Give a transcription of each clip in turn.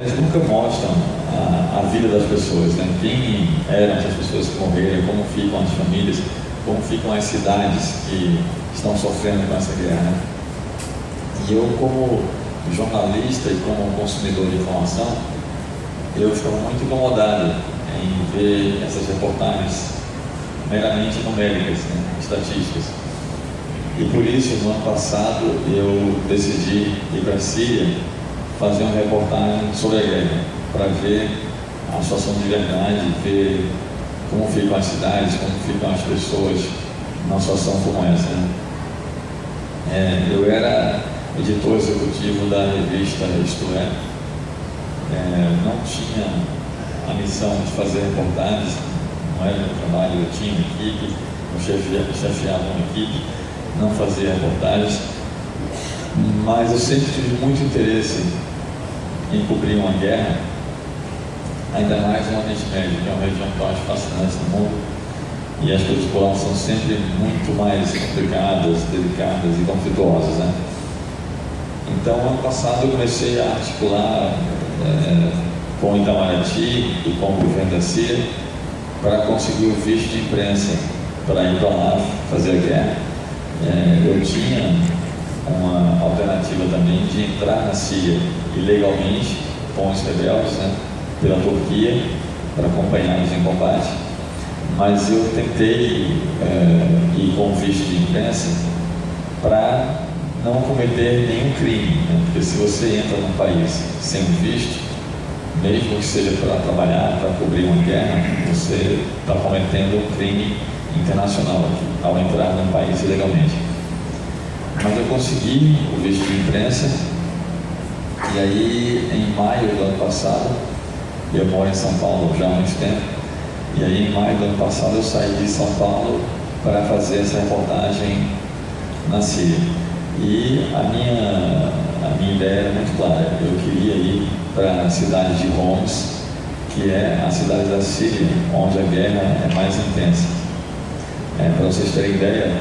Eles nunca mostram a vida das pessoas, né? Quem eram essas pessoas que morreram, como ficam as famílias, como ficam as cidades que estão sofrendo com essa guerra, né? E eu, como jornalista e como consumidor de informação, eu ficava muito incomodado em ver essas reportagens meramente numéricas, né? Estatísticas. E por isso, no ano passado, eu decidi ir para a Síria fazer uma reportagem sobre a guerra, para ver a situação de verdade, ver como ficam as cidades, como ficam as pessoas numa situação como essa, né? Eu era editor executivo da revista Isto É. Não tinha a missão de fazer reportagens, não era meu trabalho, eu tinha uma equipe, eu chefiava uma equipe, não fazia reportagens, mas eu sempre tive muito interesse em cobrir uma guerra, ainda mais no Oriente Médio, que é uma região que eu acho fascinante no mundo, e as coisas por lá são sempre muito mais complicadas, delicadas e conflituosas, né? Então, ano passado eu comecei a articular com o Itamaraty e com o governo da Síria para conseguir o visto de imprensa para ir para lá fazer a guerra. Eu tinha uma alternativa também de entrar na Síria ilegalmente com os rebeldes, né, pela Turquia, para acompanhá-los em combate, mas eu tentei ir com visto de imprensa para não cometer nenhum crime, né? Porque se você entra num país sem visto, mesmo que seja para trabalhar, para cobrir uma guerra, você está cometendo um crime internacional ao entrar num país ilegalmente. Mas eu consegui o visto de imprensa, e aí em maio do ano passado, eu moro em São Paulo já há muito tempo, e aí em maio do ano passado eu saí de São Paulo para fazer essa reportagem na Síria. E a minha ideia era muito clara, eu queria ir para a cidade de Homs, que é a cidade da Síria, onde a guerra é mais intensa. Para vocês terem ideia,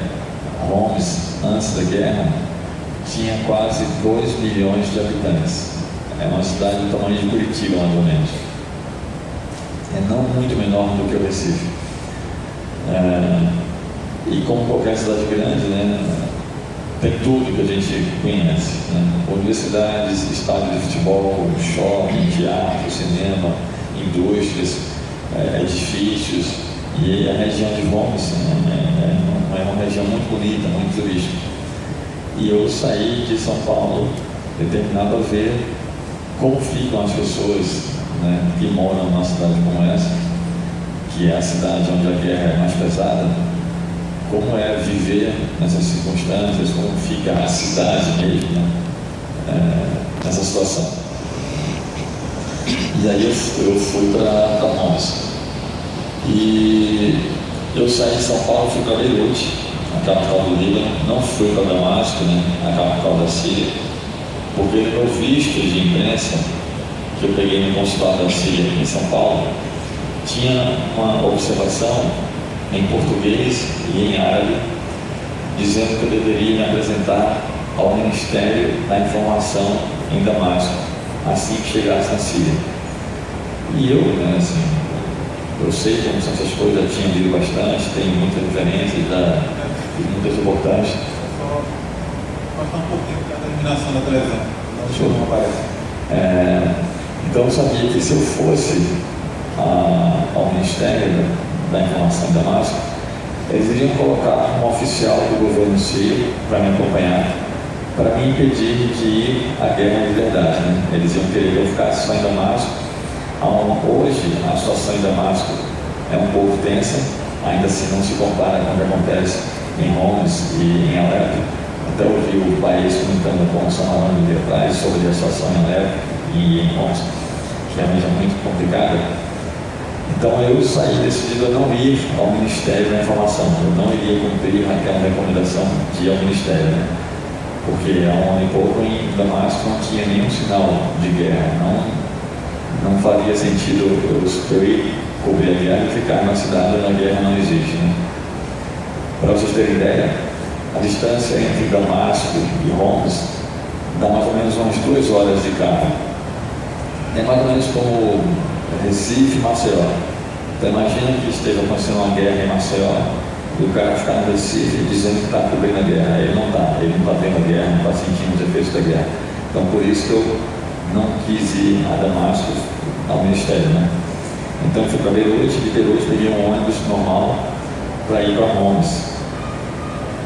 Homs, antes da guerra, tinha quase 2 milhões de habitantes. É uma cidade do tamanho de Curitiba, mais ou menos. Não muito menor do que o Recife. E como qualquer cidade grande, né, tem tudo que a gente conhece, né? Universidades, estádios de futebol, shopping, teatro, cinema, indústrias, edifícios. E a região de Homs é uma região muito bonita, muito turística. E eu saí de São Paulo determinado a ver como ficam as pessoas, né, que moram numa cidade como essa, que é a cidade onde a guerra é mais pesada, como é viver nessas circunstâncias, como fica a cidade mesmo, né, nessa situação. E aí eu fui para Homs. E eu saí de São Paulo, fui para Beirute, a capital do Líbano, não fui para Damasco, né, a capital da Síria, porque no meu visto de imprensa, que eu peguei no consulado da Síria em São Paulo, tinha uma observação em português e em árabe, dizendo que eu deveria me apresentar ao Ministério da Informação em Damasco, assim que chegasse na Síria. E eu, né, assim, eu sei como são essas coisas, já tinha lido bastante, tem muitas referências, muitas reportagens. Só passar um pouquinho da iluminação da televisão, não aparece. Então eu sabia que se eu fosse ao Ministério da Informação em Damasco, eles iriam colocar um oficial do governo sírio para me acompanhar, para me impedir de ir à guerra de verdade, né? Eles iam querer que eu ficasse só em Damasco. Hoje a situação em Damasco é um pouco tensa, ainda assim não se compara com o que acontece em Homs e em Alepo. Até ouvi o país comentando com o Samarano de atrás sobre a situação em Alepo e em Homs, que é uma região muito complicada. Então eu saí decidido a não ir ao Ministério da Informação, eu não iria cumprir aquela recomendação de ir ao Ministério, né? Porque há um ano e pouco em Damasco não tinha nenhum sinal de guerra, não faria sentido eu ir cobrir a guerra e ficar na cidade onde a guerra não existe, né? Para vocês terem ideia, a distância entre Damasco e Homs dá mais ou menos umas 2 horas de carro. é mais ou menos como Recife e Maceió. Então imagina que esteja acontecendo uma guerra em Maceió e o cara ficar no Recife dizendo que está cobrindo a guerra. Ele não está vendo a guerra, não está sentindo os efeitos da guerra. Então por isso que eu não quis ir a Damasco ao ministério, né? Então eu fui para Beirute, de Beirute peguei um ônibus normal para ir para Homs.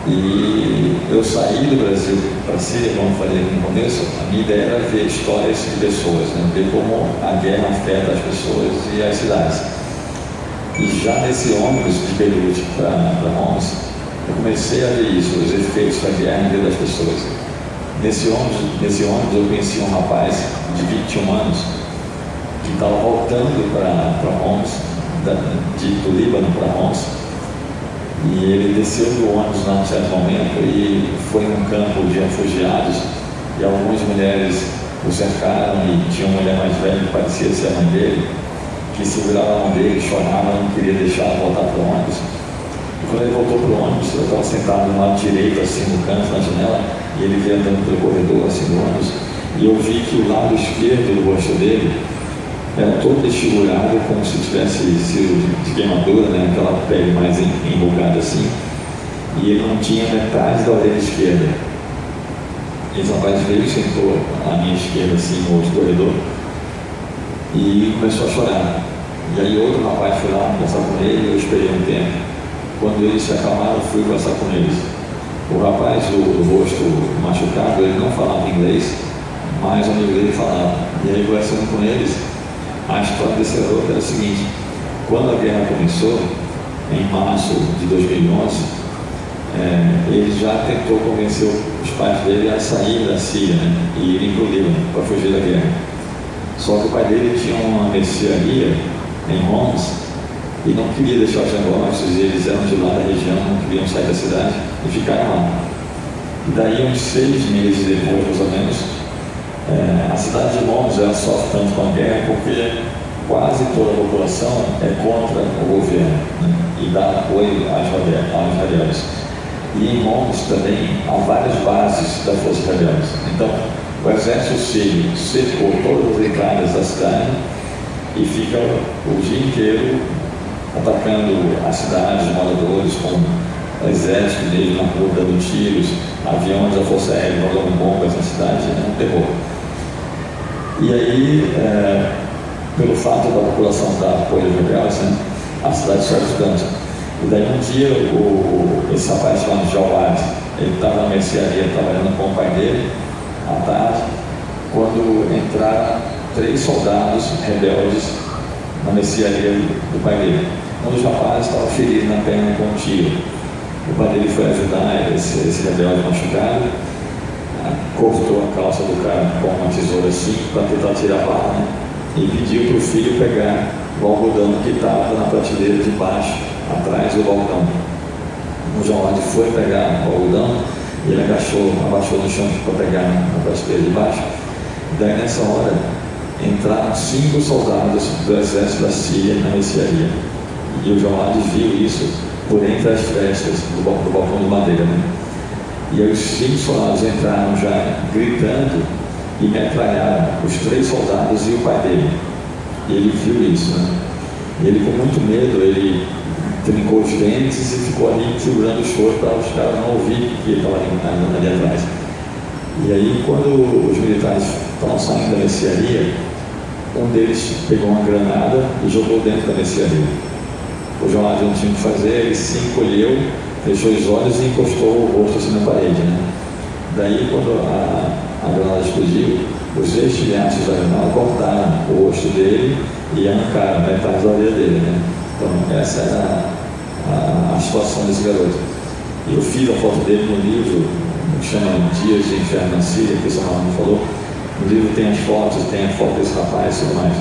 E eu saí do Brasil para a Síria, como eu falei no começo. A minha ideia era ver histórias de pessoas, né? Ver como a guerra afeta as pessoas e as cidades. E já nesse ônibus de Beirute para Homs, eu comecei a ver isso, os efeitos da guerra na vida das pessoas. Nesse ônibus eu conheci um rapaz de 21 anos que estava voltando para Homs, do Líbano para Homs. E ele desceu do ônibus num certo momento e foi num campo de refugiados e algumas mulheres o cercaram e tinha uma mulher mais velha que parecia ser a mãe dele, que segurava a mão dele, chorava, não queria deixar voltar para o ônibus. E quando ele voltou para o ônibus, eu estava sentado no lado direito, assim, no canto, na janela, e ele veio andando pelo corredor, assim, do ônibus, e eu vi que o lado esquerdo do rosto dele era todo desfigurado, como se tivesse sido de queimadura, né? Aquela pele mais enrugada assim, e ele não tinha metade da orelha esquerda. Esse rapaz veio e sentou à minha esquerda, assim, no outro corredor, e começou a chorar. E aí outro rapaz foi lá conversar com ele, eu esperei um tempo. Quando eles se acalmaram, eu fui conversar com eles. O rapaz do rosto machucado, ele não falava inglês, mas o amigo dele falava. E aí, conversando com eles, a história desse garoto era o seguinte: quando a guerra começou, em março de 2011, ele já tentou convencer os pais dele a sair da Síria, né, e irem para o Líbano para fugir da guerra. Só que o pai dele tinha uma mercearia em Homs e não queria deixar os negócios, e eles eram de lá da região, não queriam sair da cidade e ficaram lá. E daí, uns 6 meses depois, mais ou menos, a cidade de Homs já sofre tanto com a guerra porque quase toda a população é contra o governo, né, e dá apoio aos rebeldes. E em Homs também há várias bases das forças rebeldes. Então, o exército sírio cercou todas as entradas da cidade e fica o dia inteiro atacando a cidade, os moradores, com o exército dele na rua dando tiros, aviões da Força Aérea jogando bombas na cidade, é um terror. E aí, pelo fato da população dar apoio aos rebeldes, né, a cidade sofre tanto. E daí um dia, esse rapaz chamado Jawad, ele estava na mercearia trabalhando com o pai dele, à tarde, quando entraram 3 soldados rebeldes na mercearia do pai dele. Um dos rapazes estava ferido na perna com um tiro. O pai dele foi ajudar esse rebelde machucado, cortou a calça do cara com uma tesoura assim, para tentar tirar a bala, né? E pediu para o filho pegar o algodão que estava na prateleira de baixo, atrás do balcão. O Jawad foi pegar o algodão e ele abaixou no chão para pegar na prateleira de baixo. Daí, nessa hora, entraram 5 soldados do exército da Síria na mercearia. E o Jawad viu isso por entre as frestas do balcão de madeira, né? E aí os 5 soldados entraram já gritando e metralharam os 3 soldados e o pai dele. E ele viu isso, né? E ele, com muito medo, ele trincou os dentes e ficou ali segurando o choro para os caras não ouvirem que ele estava ali atrás. E aí, quando os militares estavam saindo da mercearia, um deles pegou uma granada e jogou dentro da mercearia. O Jawad não tinha o que fazer, ele se encolheu, fechou os olhos e encostou o rosto assim na parede, né? Daí, quando a granada explodiu, os estilhaços da granada cortaram o rosto dele e arrancaram metade da orelha dele, né? Então, essa era a situação desse garoto. E eu fiz a foto dele no livro, que chama Dias de Inferno na Síria, que o Samuel falou. No livro tem as fotos, tem a foto desse rapaz e tudo mais.